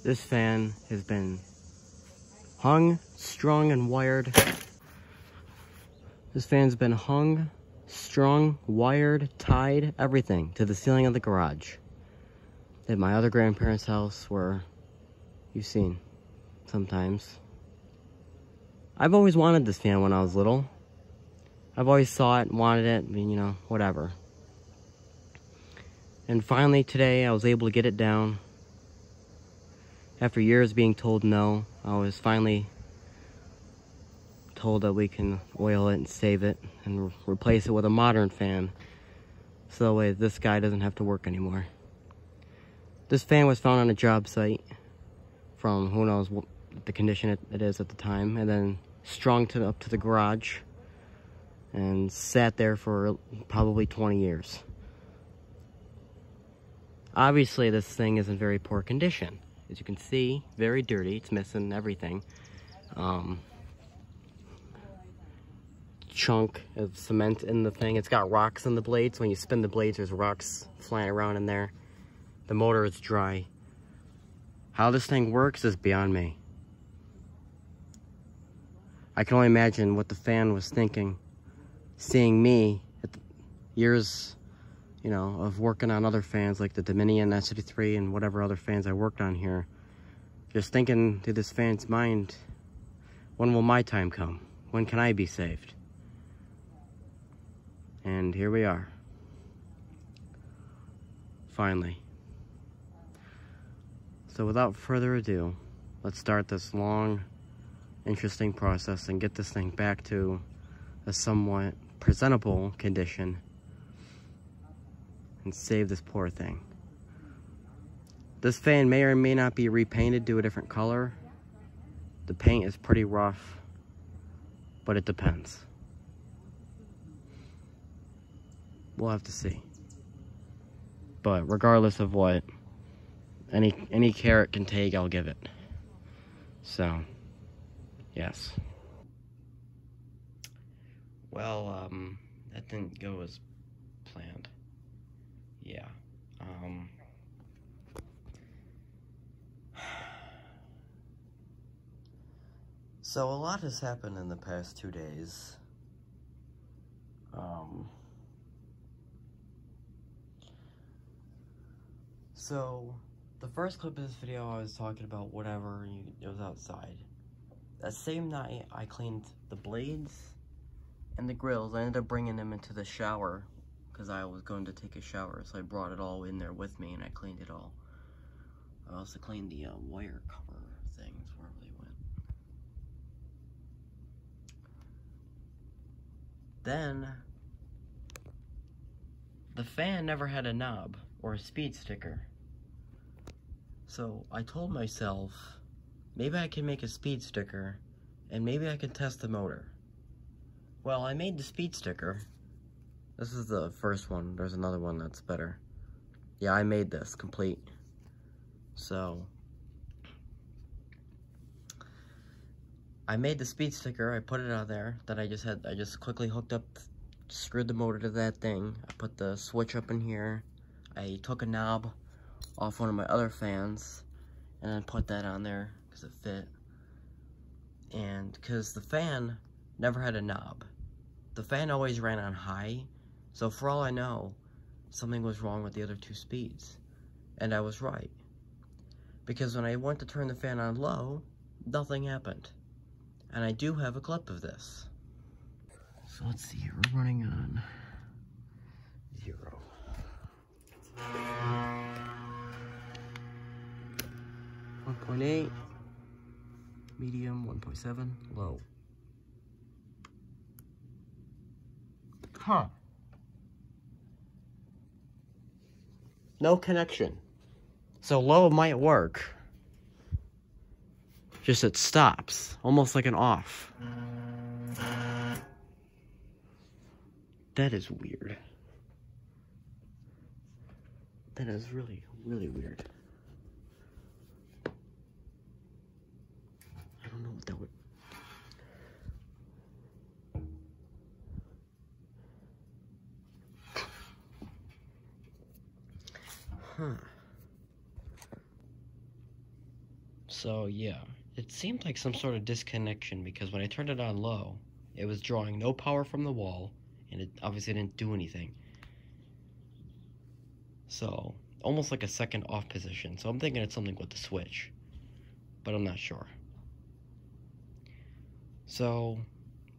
This fan has been hung, strung, and wired. This fan's been hung, strung, wired, tied, everything to the ceiling of the garage at my other grandparents' house, where you've seen sometimes. I've always wanted this fan when I was little. I've always saw it, wanted it, I mean, you know, whatever. And finally today I was able to get it down. After years being told no, I was finally told that we can oil it and save it and replace it with a modern fan, so that way this guy doesn't have to work anymore. This fan was found on a job site from who knows what the condition it is at the time, and then strung up to the garage and sat there for probably 20 years. Obviously this thing is in very poor condition. As you can see, very dirty, it's missing everything. Chunk of cement in the thing. It's got rocks in the blades. When you spin the blades, there's rocks flying around in there. The motor is dry. How this thing works is beyond me. I can only imagine what the fan was thinking, seeing me at the years, you know, of working on other fans like the Dominion S53 and whatever other fans I worked on here. Just thinking through this fan's mind, when will my time come? When can I be saved? And here we are. Finally. So without further ado, let's start this long, interesting process and get this thing back to a somewhat presentable condition and save this poor thing. This fan may or may not be repainted to a different color. The paint is pretty rough, but it depends. We'll have to see. But regardless of what, any care it can take, I'll give it. So, yes. Well, that didn't go as planned. Yeah. So a lot has happened in the past 2 days. So the first clip of this video, I was talking about whatever, it was outside. That same night, I cleaned the blades and the grills. I ended up bringing them into the shower because I was going to take a shower, so I brought it all in there with me and I cleaned it all. I also cleaned the wire cover things wherever they went. Then, the fan never had a knob or a speed sticker. So I told myself, maybe I can make a speed sticker and maybe I can test the motor. Well, I made the speed sticker. This is the first one. There's another one that's better. Yeah, I made this complete. So I made the speed sticker, I put it out there, then I just quickly hooked up, screwed the motor to that thing. I put the switch up in here. I took a knob off one of my other fans and then put that on there because it fit. And because the fan never had a knob, the fan always ran on high, so for all I know, something was wrong with the other two speeds. And I was right, because when I went to turn the fan on low, nothing happened. And I do have a clip of this. So let's see here, we're running on 0. 1.8, medium, 1.7, low. Huh. No connection. So low might work. Just it stops, almost like an off. That is weird. That is really, really weird. I don't know what that would... Huh. So yeah, it seemed like some sort of disconnection because when I turned it on low, it was drawing no power from the wall, and it obviously didn't do anything. So, almost like a second off position. So I'm thinking it's something with the switch, but I'm not sure. So,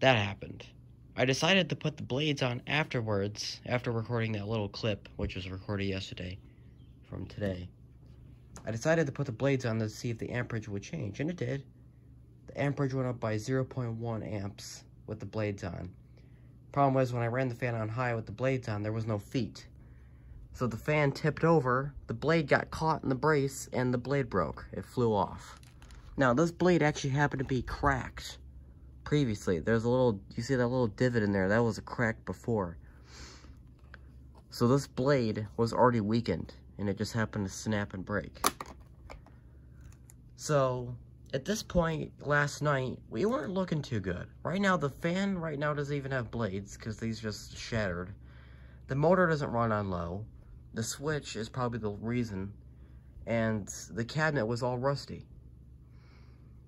that happened. I decided to put the blades on afterwards, after recording that little clip, which was recorded yesterday from today. I decided to put the blades on to see if the amperage would change, and it did. The amperage went up by 0.1 amps with the blades on. Problem was, when I ran the fan on high with the blades on, there was no feet. So the fan tipped over, the blade got caught in the brace, and the blade broke. It flew off. Now, this blade actually happened to be cracked previously. There's a little, you see that little divot in there? That was a crack before. So this blade was already weakened, and it just happened to snap and break. So, at this point, last night, we weren't looking too good. Right now, the fan doesn't even have blades, because these just shattered. The motor doesn't run on low. The switch is probably the reason, and the cabinet was all rusty.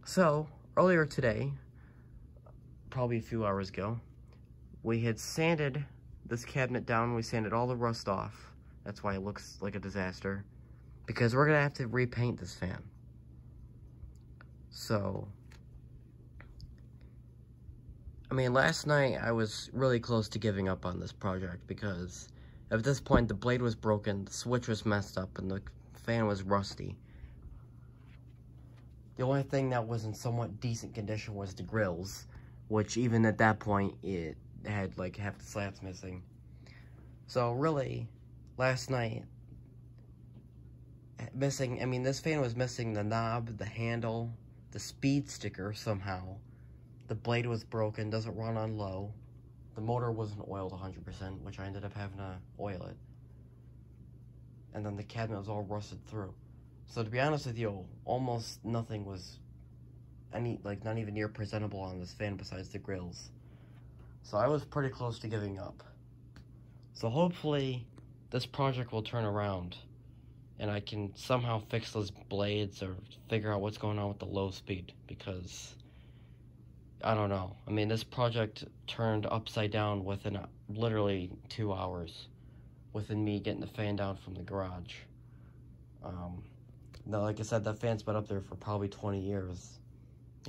So, earlier today, probably a few hours ago, we had sanded this cabinet down. We sanded all the rust off. That's why it looks like a disaster, because we're gonna have to repaint this fan. So, I mean, last night I was really close to giving up on this project because at this point the blade was broken, the switch was messed up, and the fan was rusty. The only thing that was in somewhat decent condition was the grills, which even at that point it had like half the slats missing. So really, last night, this fan was missing the knob, the handle, the speed sticker somehow. The blade was broken, doesn't run on low. The motor wasn't oiled 100%, which I ended up having to oil it. And then the cabinet was all rusted through. So to be honest with you, almost nothing was not even near presentable on this fan besides the grills. So I was pretty close to giving up. So hopefully this project will turn around and I can somehow fix those blades or figure out what's going on with the low speed, because I don't know. I mean, this project turned upside down within literally 2 hours within me getting the fan down from the garage. Now, like I said, that fan's been up there for probably 20 years,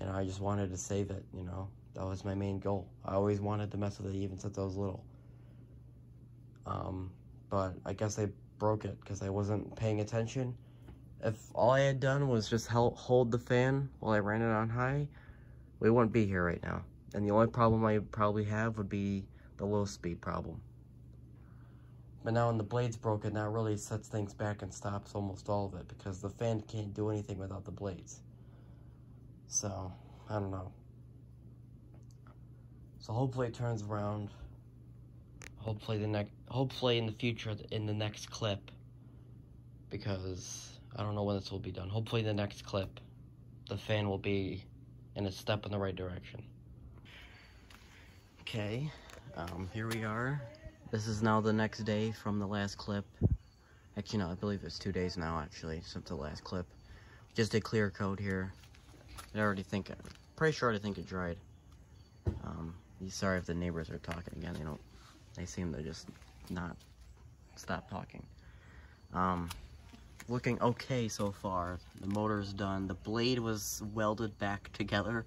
and I just wanted to save it, you know. That was my main goal. I always wanted to mess with it even since I was little. But I guess I broke it because I wasn't paying attention. If all I had done was just hold the fan while I ran it on high, we wouldn't be here right now. And the only problem I would probably have would be the low speed problem. But now when the blade's broken, that really sets things back and stops almost all of it, because the fan can't do anything without the blades. So, I don't know. So hopefully it turns around. Hopefully in the future, in the next clip, because I don't know when this will be done. Hopefully the next clip, the fan will be in a step in the right direction. Okay, here we are. This is now the next day from the last clip. Actually, no, I believe it's 2 days now, actually, since the last clip. Just a clear coat here. Pretty sure I think it dried. Sorry if the neighbors are talking again. They seem to just not stop talking. Looking okay so far. The motor's done. The blade was welded back together.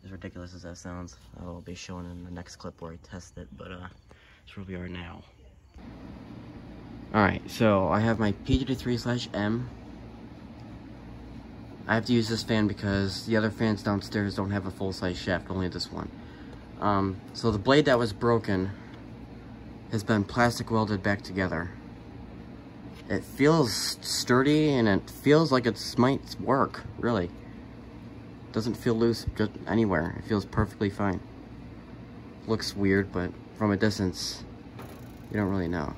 As ridiculous as that sounds, I'll be showing in the next clip where I test it, but that's where we are now. Alright, so I have my PG3/M. I have to use this fan because the other fans downstairs don't have a full-size shaft, only this one. So the blade that was broken has been plastic welded back together. It feels sturdy and it feels like it might work, really. It doesn't feel loose just anywhere. It feels perfectly fine. Looks weird, but from a distance, you don't really know.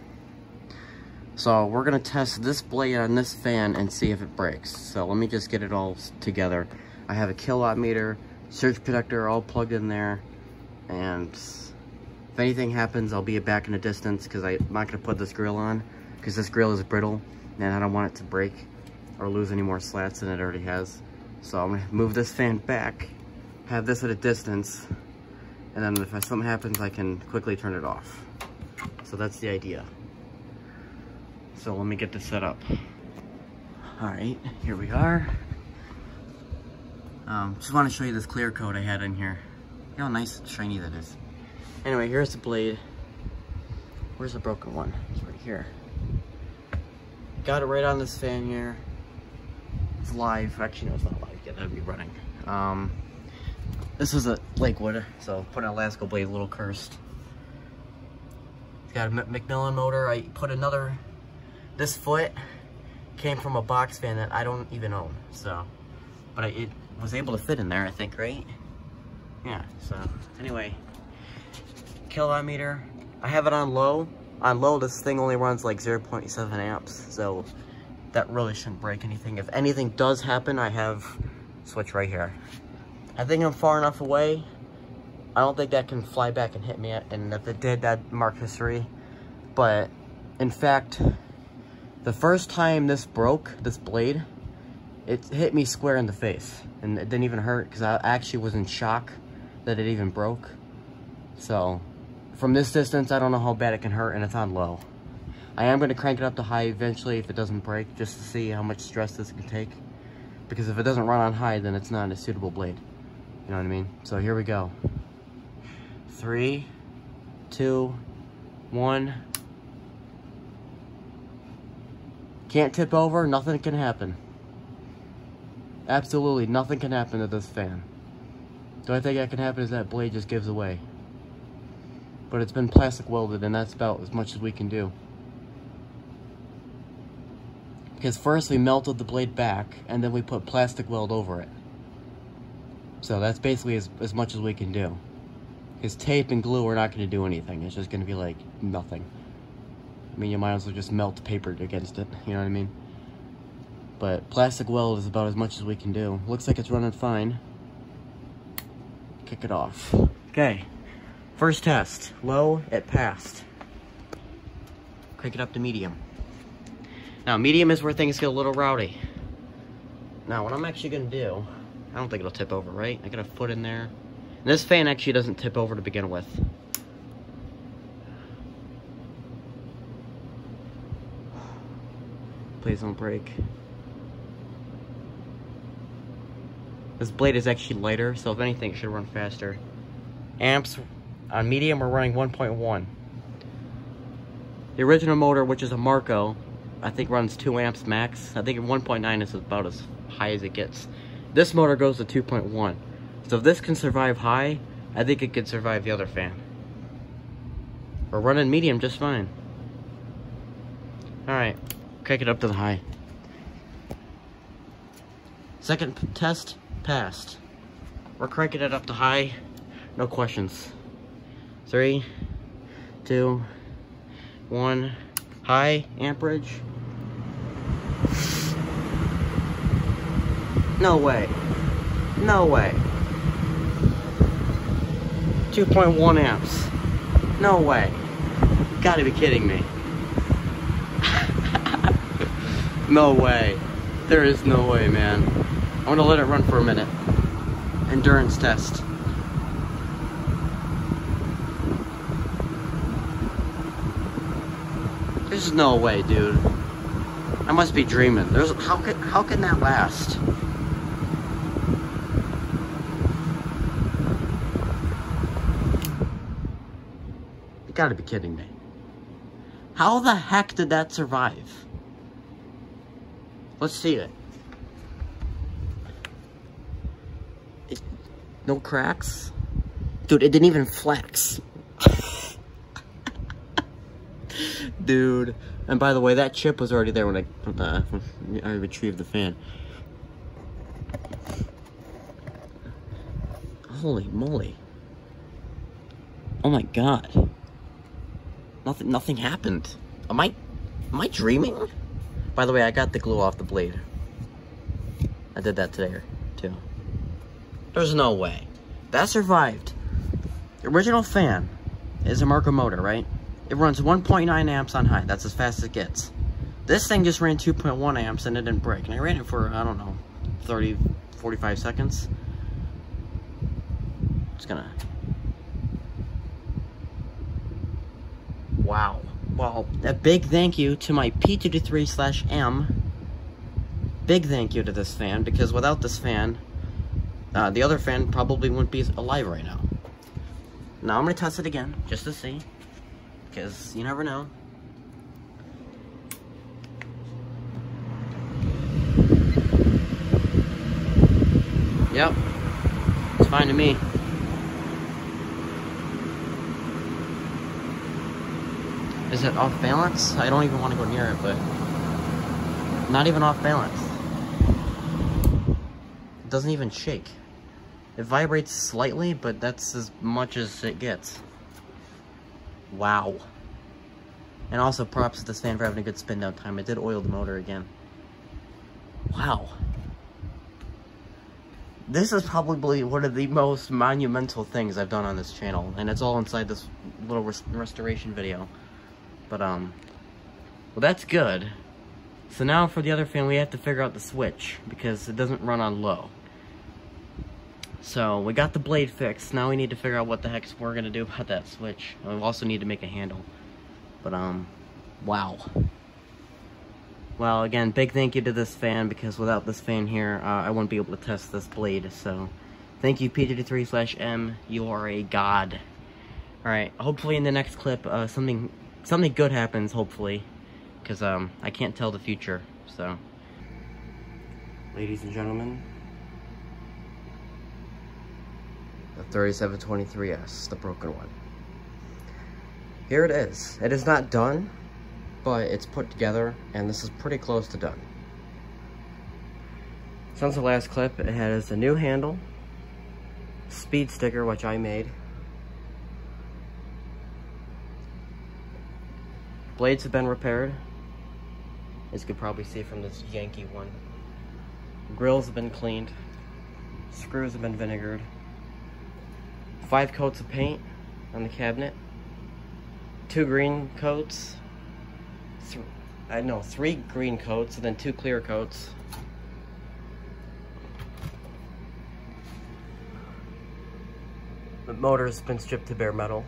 So we're gonna test this blade on this fan and see if it breaks. So let me just get it all together. I have a kilowatt meter, surge protector all plugged in there, and if anything happens, I'll be back in a distance because I'm not gonna put this grill on because this grill is brittle and I don't want it to break or lose any more slats than it already has. So I'm gonna move this fan back, have this at a distance, and then if something happens, I can quickly turn it off. So that's the idea. So let me get this set up. All right, here we are. Just want to show you this clear coat I had in here. You know how nice and shiny that is. Anyway, here's the blade. Where's the broken one? It's right here. Got it right on this fan here. It's live. Actually, no, it's not live yet. That'd be running. This is a Lakewood, so put an Alaska blade, a little cursed. It's got a Macmillan motor. I put another. This foot came from a box fan that I don't even own. So, but it was able to fit in there, I think, right? Yeah. So anyway, kilowatt meter. I have it on low. On low, this thing only runs like 0.7 amps, so that really shouldn't break anything. If anything does happen, I have a switch right here. I think I'm far enough away. I don't think that can fly back and hit me, and if it did, that'd mark history. But, in fact, the first time this broke, this blade, it hit me square in the face, and it didn't even hurt, because I actually was in shock that it even broke. So, from this distance, I don't know how bad it can hurt, and it's on low. I am going to crank it up to high eventually if it doesn't break, just to see how much stress this can take. Because if it doesn't run on high, then it's not a suitable blade. You know what I mean? So here we go. 3, 2, 1. Can't tip over, nothing can happen. Absolutely nothing can happen to this fan. The only thing that can happen is that blade just gives away. But it's been plastic welded, and that's about as much as we can do. Because first we melted the blade back, and then we put plastic weld over it. So that's basically as much as we can do. Because tape and glue are not going to do anything. It's just going to be like nothing. I mean, you might as well just melt paper against it. You know what I mean? But plastic weld is about as much as we can do. Looks like it's running fine. Kick it off. Okay. First test. Low, it passed. Crank it up to medium. Now, medium is where things get a little rowdy. Now, what I'm actually going to do... I don't think it'll tip over, right? I got a foot in there. And this fan actually doesn't tip over to begin with. Please don't break. This blade is actually lighter, so if anything, it should run faster. Amps, on medium, we're running 1.1. The original motor, which is a Marco, I think runs 2 amps max. I think 1.9 is about as high as it gets. This motor goes to 2.1. So if this can survive high, I think it could survive the other fan. We're running medium just fine. Alright, crank it up to the high. Second test, passed. We're cranking it up to high, no questions. 3, 2, 1, high amperage. No way. No way. 2.1 amps. No way. You gotta be kidding me. No way. There is no way, man. I'm gonna let it run for a minute. Endurance test. There's no way, dude. I must be dreaming. How can that last? You gotta be kidding me. How the heck did that survive? Let's see it. No cracks? Dude, it didn't even flex. Dude. And by the way, that chip was already there when I retrieved the fan. Holy moly. Oh my god. Nothing happened. Am I dreaming? By the way, I got the glue off the blade. I did that today, too. There's no way. That survived. The original fan is a Marco motor, right? It runs 1.9 amps on high. That's as fast as it gets. This thing just ran 2.1 amps and it didn't break. And I ran it for, I don't know, 30, 45 seconds. Just gonna... Wow. Well, a big thank you to my P223/M. Big thank you to this fan, because without this fan, the other fan probably wouldn't be alive right now. Now I'm gonna test it again, just to see, because you never know. Yep, it's fine to me. Is it off balance? I don't even want to go near it, but not even off balance. It doesn't even shake. It vibrates slightly, but that's as much as it gets. Wow. And also props to this fan for having a good spin down time. It did oil the motor again. Wow. This is probably one of the most monumental things I've done on this channel, and it's all inside this little restoration video. But, well, that's good. So now for the other fan, we have to figure out the switch, because it doesn't run on low. So, we got the blade fixed. Now we need to figure out what the heck we're gonna do about that switch. And we also need to make a handle. But, wow. Well, again, big thank you to this fan, because without this fan here, I wouldn't be able to test this blade. So, thank you, P223/M. You are a god. Alright, hopefully in the next clip, something good happens, hopefully. Because, I can't tell the future, so. Ladies and gentlemen, the 3723S, the broken one. Here it is. It is not done, but it's put together, and this is pretty close to done. Since the last clip, it has a new handle, speed sticker, which I made. Blades have been repaired, as you can probably see from this Yankee one. Grills have been cleaned. Screws have been vinegared. 5 coats of paint on the cabinet. 2 green coats. 3 green coats, and then 2 clear coats. The motor's been stripped to bare metal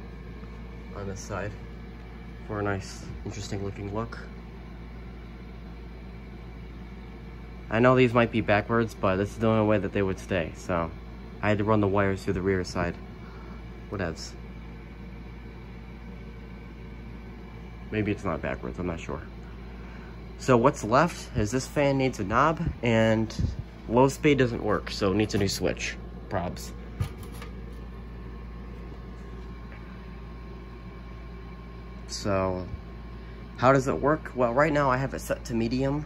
on this side for a nice, interesting looking look. I know these might be backwards, but this is the only way that they would stay, so I had to run the wires through the rear side. Whatevs. Maybe it's not backwards, I'm not sure. So what's left is this fan needs a knob, and low speed doesn't work, so it needs a new switch. Probs. So, how does it work? Well, right now I have it set to medium.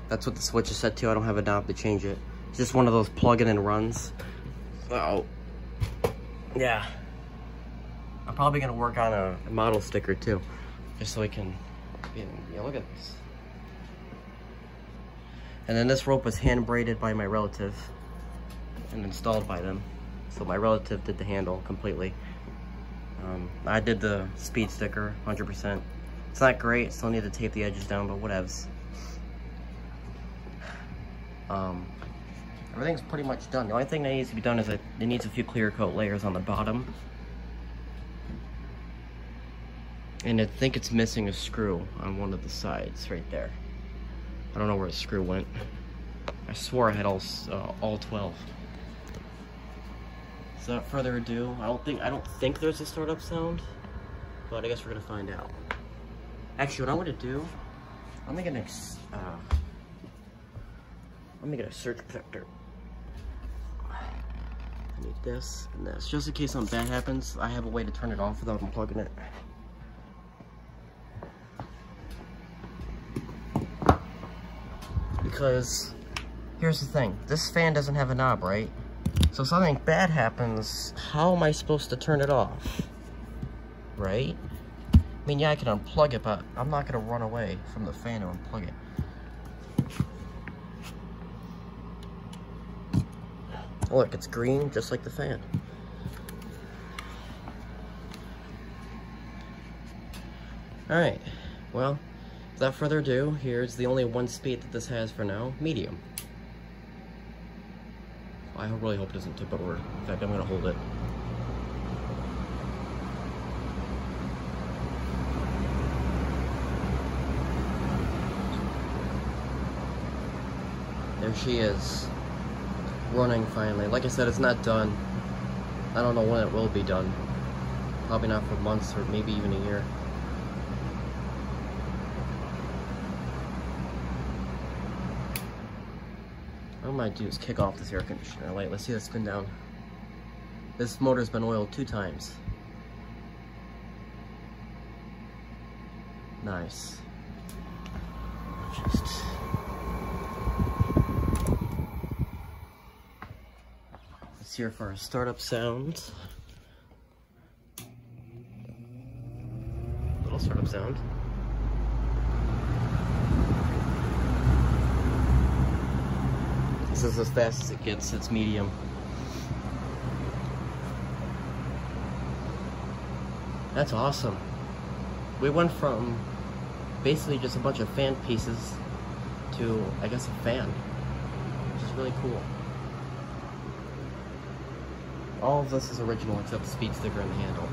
That's what the switch is set to. I don't have a knob to change it. It's just one of those plug-in and runs. So, yeah. I'm probably gonna work on a model sticker too, just so I can, yeah, look at this. And then this rope was hand braided by my relative and installed by them. So my relative did the handle completely. I did the speed sticker, 100%. It's not great, still need to tape the edges down, but whatevs. Everything's pretty much done. The only thing that needs to be done is that it needs a few clear coat layers on the bottom. And I think it's missing a screw on one of the sides right there. I don't know where the screw went. I swore I had all 12. So without further ado, I don't think there's a startup sound, but I guess we're gonna find out. Actually, what I'm gonna do, I'm gonna get a surge protector. I need this and this, just in case something bad happens. I have a way to turn it off without unplugging it. Because here's the thing, this fan doesn't have a knob, right? So if something bad happens, how am I supposed to turn it off? Right? I mean, yeah, I can unplug it, but I'm not gonna run away from the fan to unplug it. Look, it's green, just like the fan. Alright, well, without further ado, here's the only one speed that this has for now, medium. I really hope it doesn't tip over. In fact, I'm gonna hold it. There she is, running finally. Like I said, it's not done. I don't know when it will be done. Probably not for months or maybe even a year. What I might do is kick off this air conditioner light. Let's see that spin down. This motor's been oiled 2 times. Nice. Just... let's hear for a startup sound. Little startup sound. This is as fast as it gets. It's medium. That's awesome. We went from basically just a bunch of fan pieces to, I guess, a fan, which is really cool. All of this is original except the speed sticker and the handle.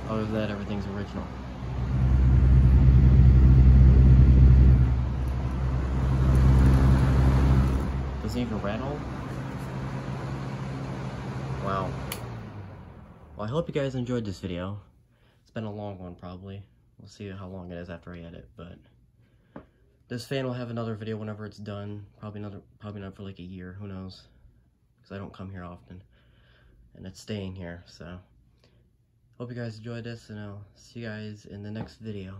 Other than that, everything's original. Doesn't even rattle? Wow. Well, I hope you guys enjoyed this video. It's been a long one, probably. We'll see how long it is after I edit, but this fan will have another video whenever it's done. Probably not for like a year, who knows? Because I don't come here often, and it's staying here, so. Hope you guys enjoyed this, and I'll see you guys in the next video.